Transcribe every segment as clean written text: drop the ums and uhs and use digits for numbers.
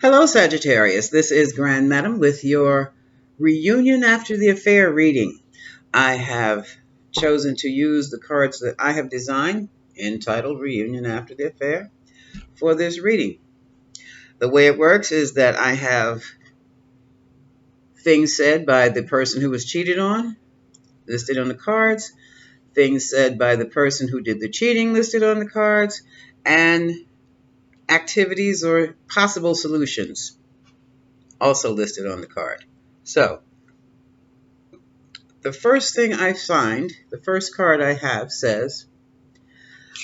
Hello, Sagittarius. This is Grand Madam with your reunion after the affair reading. I have chosen to use the cards that I have designed entitled Reunion After the Affair for this reading. The way it works is that I have things said by the person who was cheated on listed on the cards, things said by the person who did the cheating listed on the cards, and activities or possible solutions also listed on the card. So, the first thing I find, the first card I have says,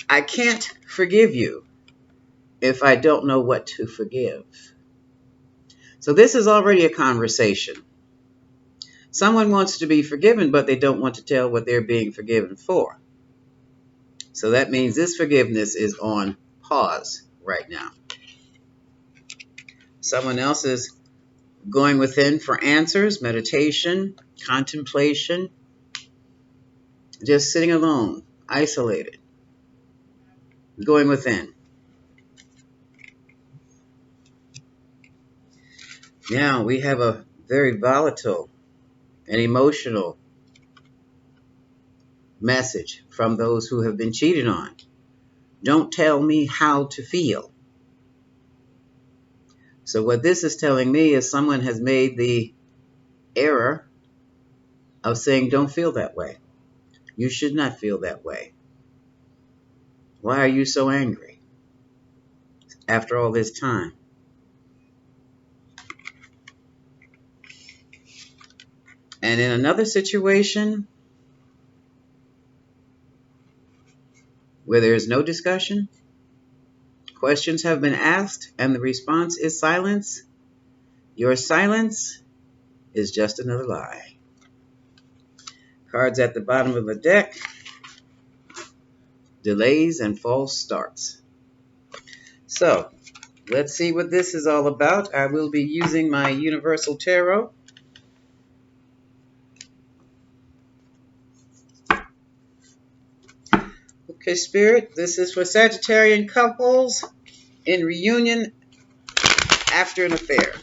I can't forgive you if I don't know what to forgive. So this is already a conversation. Someone wants to be forgiven, but they don't want to tell what they're being forgiven for. So that means this forgiveness is on pause right now. Someone else is going within for answers, meditation, contemplation, just sitting alone, isolated, going within. Now we have a very volatile and emotional message from those who have been cheated on. Don't tell me how to feel. So what this is telling me is someone has made the error of saying, don't feel that way. You should not feel that way. Why are you so angry after all this time? And in another situation where there is no discussion, questions have been asked, and the response is silence. Your silence is just another lie. Cards at the bottom of the deck, delays and false starts. So, let's see what this is all about. I will be using my Universal Tarot. Okay, Spirit, this is for Sagittarian couples in reunion after an affair.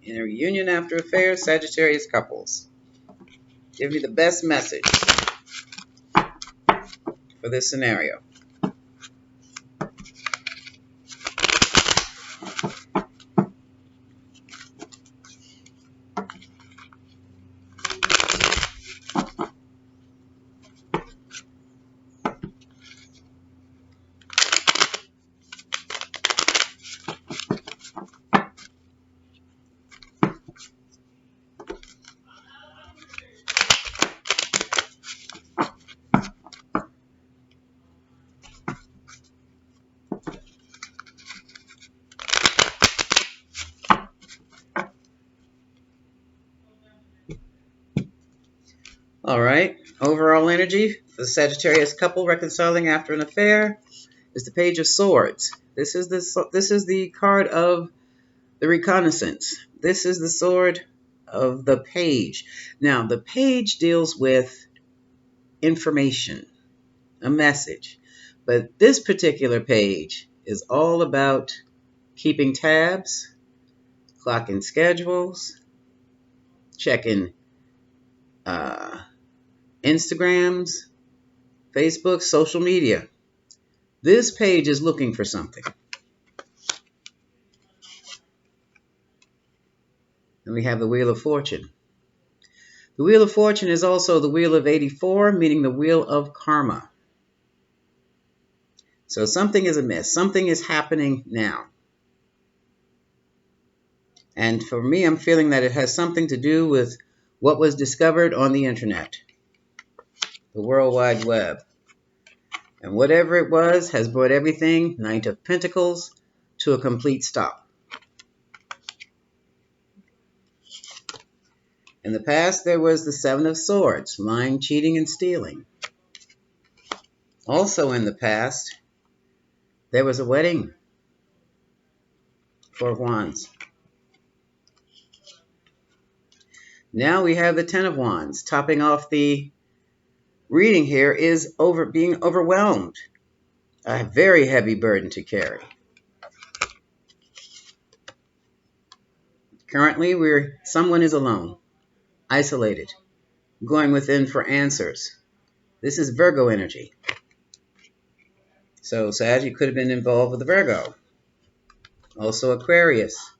In a reunion after affair, Sagittarius couples. Give me the best message for this scenario. All right. Overall energy for the Sagittarius couple reconciling after an affair is the Page of Swords. This is the card of the reconnaissance. This is the sword of the page. Now, the page deals with information, a message. But this particular page is all about keeping tabs, clocking schedules, checking Instagrams, Facebook, social media. This page is looking for something. And we have the Wheel of Fortune. The Wheel of Fortune is also the Wheel of 84, meaning the Wheel of Karma. So something is amiss. Something is happening now. And for me, I'm feeling that it has something to do with what was discovered on the internet, the World Wide Web. And whatever it was has brought everything, Knight of Pentacles, to a complete stop. In the past, there was the Seven of Swords, lying, cheating, and stealing. Also in the past, there was a wedding, Four of Wands. Now we have the Ten of Wands. Topping off the reading here is being overwhelmed. A very heavy burden to carry. Currently, someone is alone, isolated, going within for answers. This is Virgo energy. So, Sag, you could have been involved with the Virgo. Also Aquarius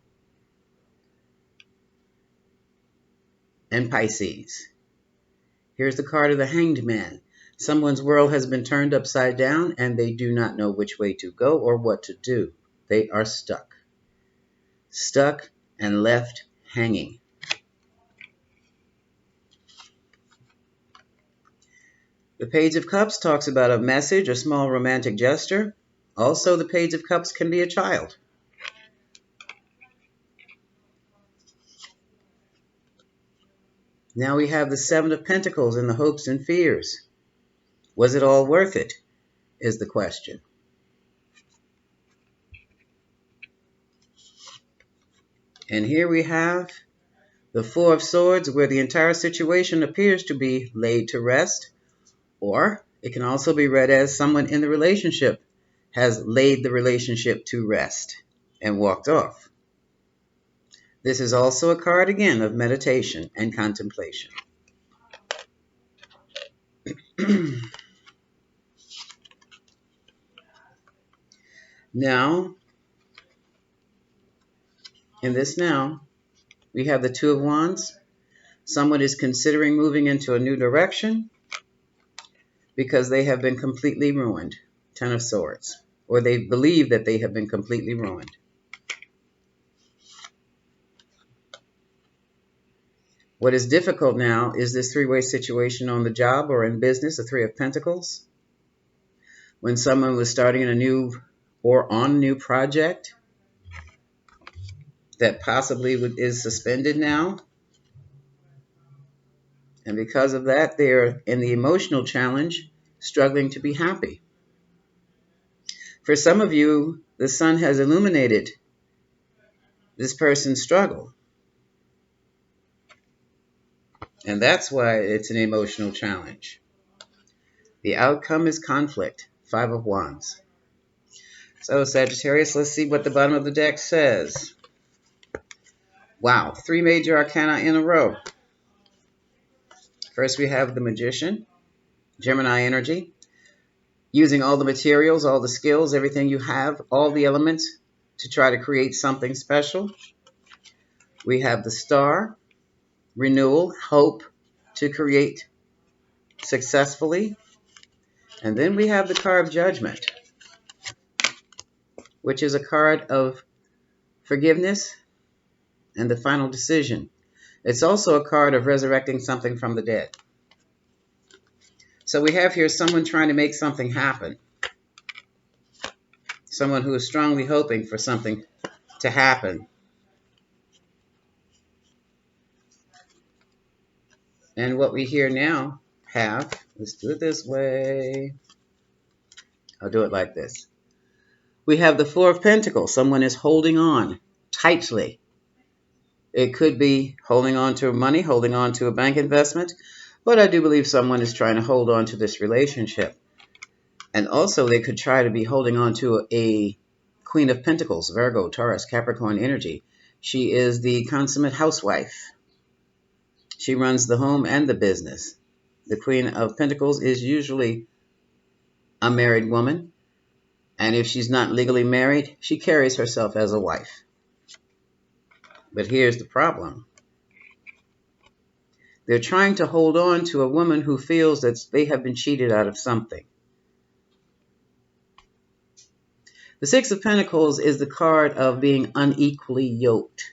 and Pisces. Here's the card of the Hanged Man. Someone's world has been turned upside down and they do not know which way to go or what to do. They are stuck. Stuck and left hanging. The Page of Cups talks about a message, a small romantic gesture. Also, the Page of Cups can be a child. Now we have the Seven of Pentacles and the hopes and fears. Was it all worth it, is the question. And here we have the Four of Swords, where the entire situation appears to be laid to rest, or it can also be read as someone in the relationship has laid the relationship to rest and walked off. This is also a card, again, of meditation and contemplation. Now, in this now, we have the Two of Wands. Someone is considering moving into a new direction because they have been completely ruined. Ten of Swords. Or they believe that they have been completely ruined. What is difficult now is this three-way situation on the job or in business, the Three of Pentacles. When someone was starting a new or on a new project that possibly is suspended now. And because of that, they're in the emotional challenge, struggling to be happy. For some of you, the sun has illuminated this person's struggle. And that's why it's an emotional challenge. The outcome is conflict. Five of Wands. So, Sagittarius, let's see what the bottom of the deck says. Wow, three major arcana in a row. First, we have the Magician, Gemini energy, using all the materials, all the skills, everything you have, all the elements to try to create something special. We have the Star, renewal, hope to create successfully. And then we have the card of Judgment, which is a card of forgiveness and the final decision. It's also a card of resurrecting something from the dead. So we have here someone trying to make something happen. Someone who is strongly hoping for something to happen. And what we here now have, let's do it this way. I'll do it like this. We have the Four of Pentacles. Someone is holding on tightly. It could be holding on to money, holding on to a bank investment, but I do believe someone is trying to hold on to this relationship. And also they could try to be holding on to a Queen of Pentacles, Virgo, Taurus, Capricorn energy. She is the consummate housewife. She runs the home and the business. The Queen of Pentacles is usually a married woman. And if she's not legally married, she carries herself as a wife. But here's the problem. They're trying to hold on to a woman who feels that they have been cheated out of something. The Six of Pentacles is the card of being unequally yoked.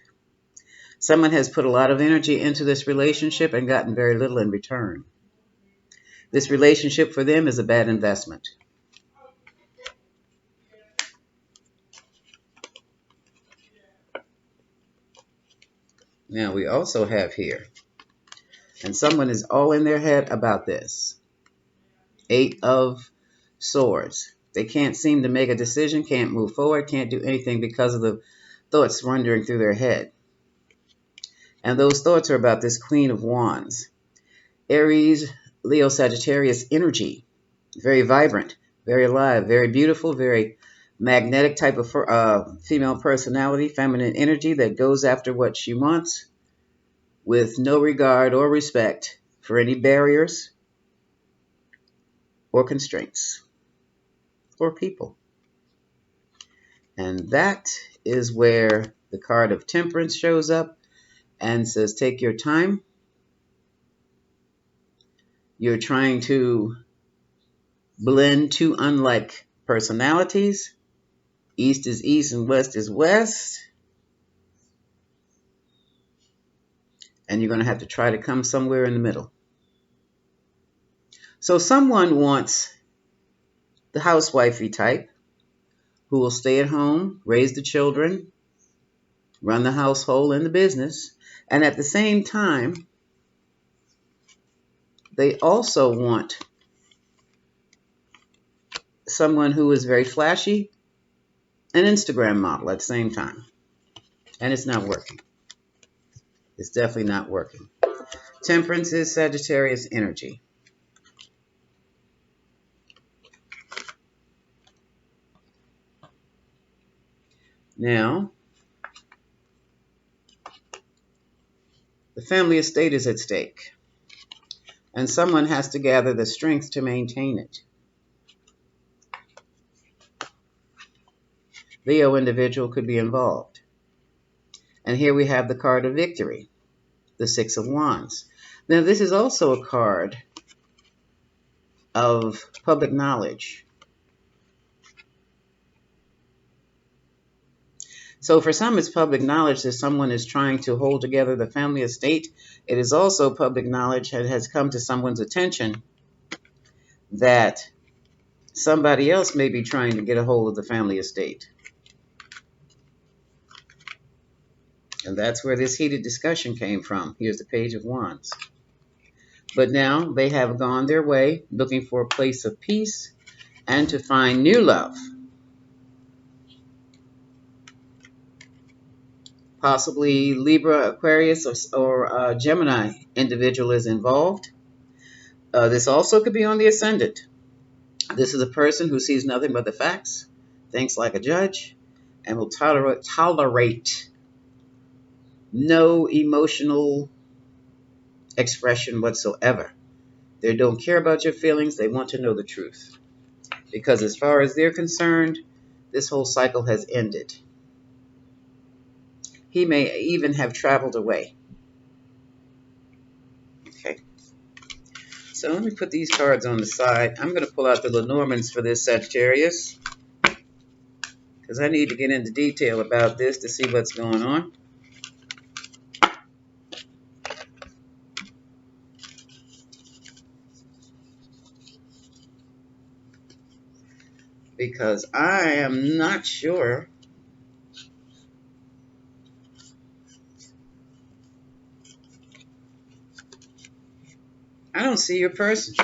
Someone has put a lot of energy into this relationship and gotten very little in return. This relationship for them is a bad investment. Now we also have here, and someone is all in their head about this, Eight of Swords. They can't seem to make a decision, can't move forward, can't do anything because of the thoughts wandering through their head. And those thoughts are about this Queen of Wands. Aries, Leo, Sagittarius energy. Very vibrant, very alive, very beautiful, very magnetic type of female personality, feminine energy that goes after what she wants with no regard or respect for any barriers or constraints or people. And that is where the card of Temperance shows up and says, take your time. You're trying to blend two unlike personalities. East is east and west is west. And you're going to have to try to come somewhere in the middle. So someone wants the housewifey type who will stay at home, raise the children, run the household and the business. And at the same time, they also want someone who is very flashy, an Instagram model at the same time. And it's not working. It's definitely not working. Temperance is Sagittarius energy. Now, the family estate is at stake, and someone has to gather the strength to maintain it. Leo individual could be involved. And here we have the card of victory, the Six of Wands. Now, this is also a card of public knowledge. So for some, it's public knowledge that someone is trying to hold together the family estate. It is also public knowledge that has come to someone's attention that somebody else may be trying to get a hold of the family estate. And that's where this heated discussion came from. Here's the Page of Wands. But now they have gone their way looking for a place of peace and to find new love. Possibly Libra, Aquarius, or Gemini individual is involved. This also could be on the ascendant. This is a person who sees nothing but the facts, thinks like a judge, and will tolerate no emotional expression whatsoever. They don't care about your feelings. They want to know the truth. Because as far as they're concerned, this whole cycle has ended. He may even have traveled away. Okay. So let me put these cards on the side. I'm going to pull out the Lenormands for this Sagittarius, because I need to get into detail about this to see what's going on. Because I am not sure I don't see your person.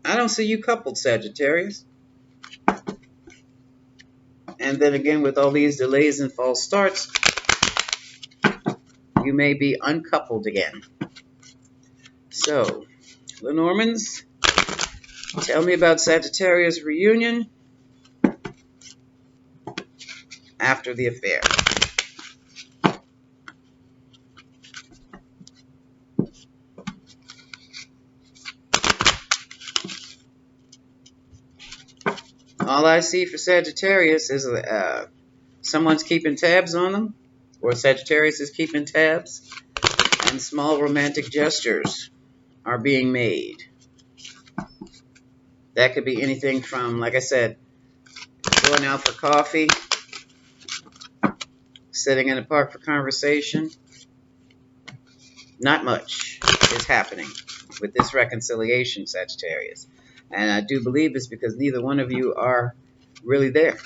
I don't see you coupled, Sagittarius. And then again, with all these delays and false starts, you may be uncoupled again. So, Lenormands, tell me about Sagittarius reunion after the affair. All I see for Sagittarius is someone's keeping tabs on them, or Sagittarius is keeping tabs, and small romantic gestures are being made. That could be anything from, like I said, going out for coffee, sitting in the park for conversation. Not much is happening with this reconciliation, Sagittarius. And I do believe it's because neither one of you are really there.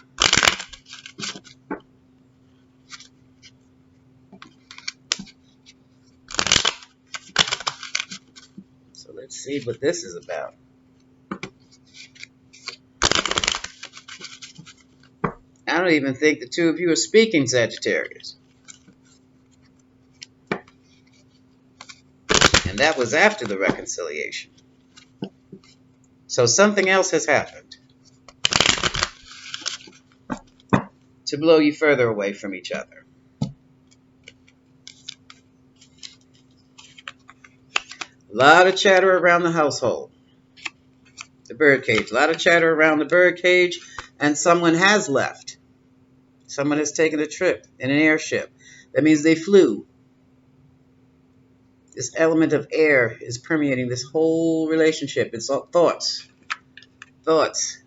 So let's see what this is about. I don't even think the two of you are speaking, Sagittarius. And that was after the reconciliation. So something else has happened to blow you further away from each other. A lot of chatter around the household. The birdcage. A lot of chatter around the birdcage, and someone has left. Someone has taken a trip in an airship. That means they flew. This element of air is permeating this whole relationship. It's all thoughts. Thoughts.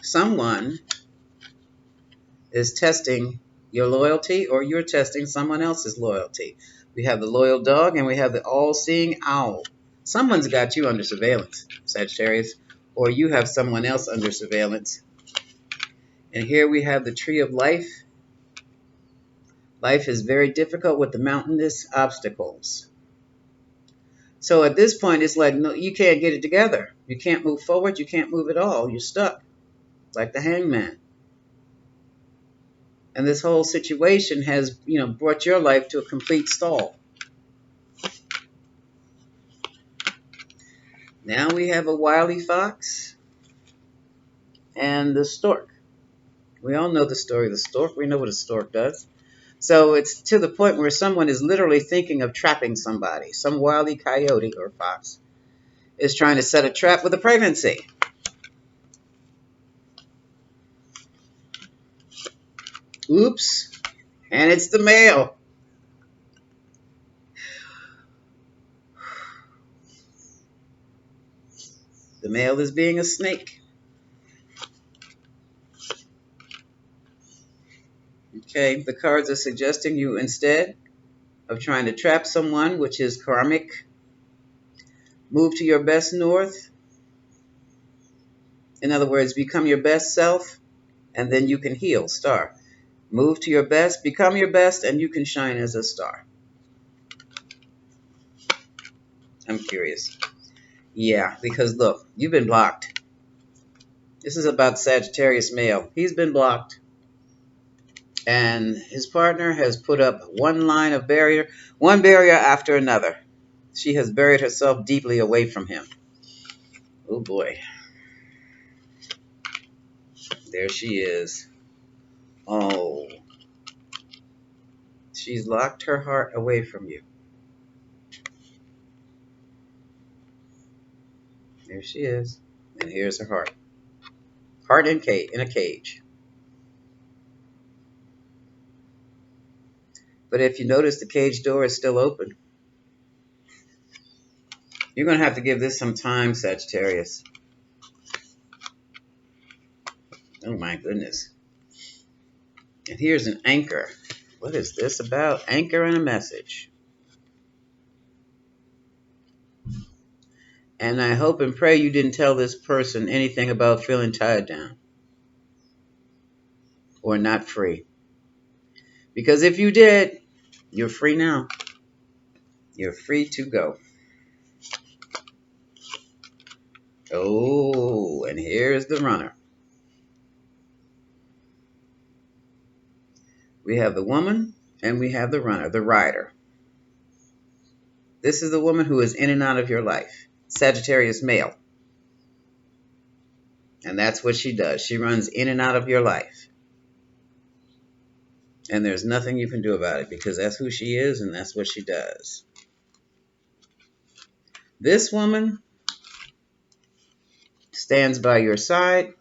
Someone is testing your loyalty, or you're testing someone else's loyalty. We have the loyal dog and we have the all-seeing owl. Someone's got you under surveillance, Sagittarius, or you have someone else under surveillance. And here we have the tree of life. Life is very difficult with the mountainous obstacles. So at this point, it's like, no, you can't get it together. You can't move forward. You can't move at all. You're stuck, like the hangman. And this whole situation has, brought your life to a complete stall. Now we have a wily fox and the stork. We all know the story of the stork. We know what a stork does. So it's to the point where someone is literally thinking of trapping somebody. Some wily coyote or fox is trying to set a trap with a pregnancy. Oops. And it's the male. The male is being a snake. Okay, the cards are suggesting you, instead of trying to trap someone, which is karmic, move to your best north. In other words, become your best self, and then you can heal, star. Move to your best, become your best, and you can shine as a star. I'm curious. Yeah, because look, you've been blocked. This is about Sagittarius male. He's been blocked. And his partner has put up one line of barrier, one barrier after another. She has buried herself deeply away from him. Oh boy. There she is. Oh. She's locked her heart away from you. There she is. And here's her heart. Heart in a cage. But if you notice, the cage door is still open. You're going to have to give this some time, Sagittarius. Oh my goodness. And here's an anchor. What is this about? Anchor and a message. And I hope and pray you didn't tell this person anything about feeling tied down or not free. Because if you did, you're free now. You're free to go. Oh, and here's the runner. We have the woman and we have the runner, the rider. This is the woman who is in and out of your life. Sagittarius male. And that's what she does. She runs in and out of your life. And there's nothing you can do about it because that's who she is and that's what she does. This woman stands by your side,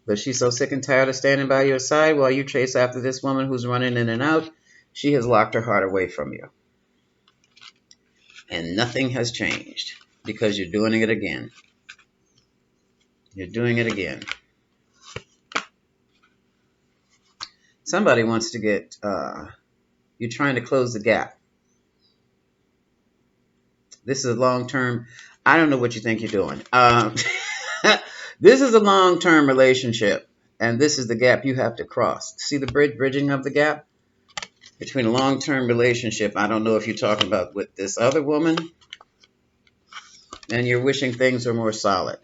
but she's so sick and tired of standing by your side while you chase after this woman who's running in and out. She has locked her heart away from you. And nothing has changed because you're doing it again. You're doing it again. Somebody wants to get, you're trying to close the gap. This is a long-term, I don't know what you think you're doing. This is a long-term relationship, and this is the gap you have to cross. See the bridging of the gap? Between a long-term relationship, I don't know if you're talking about with this other woman, and you're wishing things are more solid.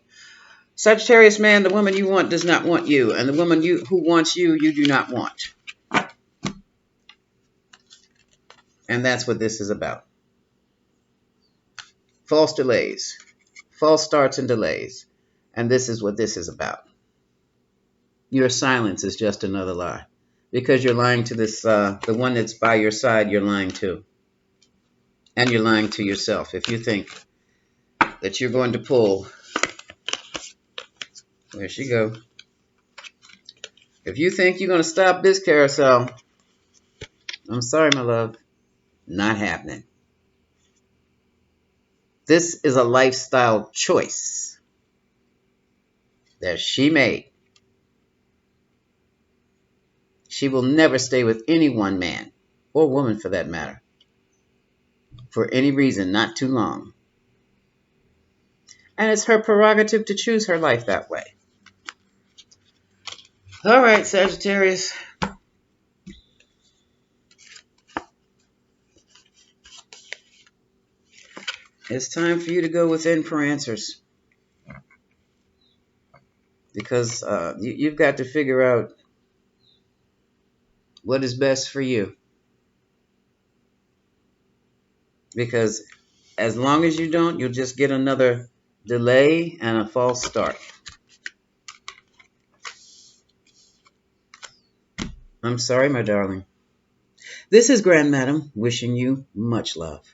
Sagittarius man, the woman you want does not want you, and the woman who wants you, you do not want. And that's what this is about. False delays, false starts and delays. And this is what this is about. Your silence is just another lie. Because you're lying to this, the one that's by your side, you're lying to. And you're lying to yourself. If you think that you're going to pull, where'd she go? If you think you're going to stop this carousel, I'm sorry, my love, not happening. This is a lifestyle choice that she made. She will never stay with any one man, or woman for that matter, for any reason, not too long. And it's her prerogative to choose her life that way. All right, Sagittarius. It's time for you to go within for answers. Because you've got to figure out what is best for you. Because as long as you don't, you'll just get another delay and a false start. I'm sorry, my darling. This is Grand Madam wishing you much love.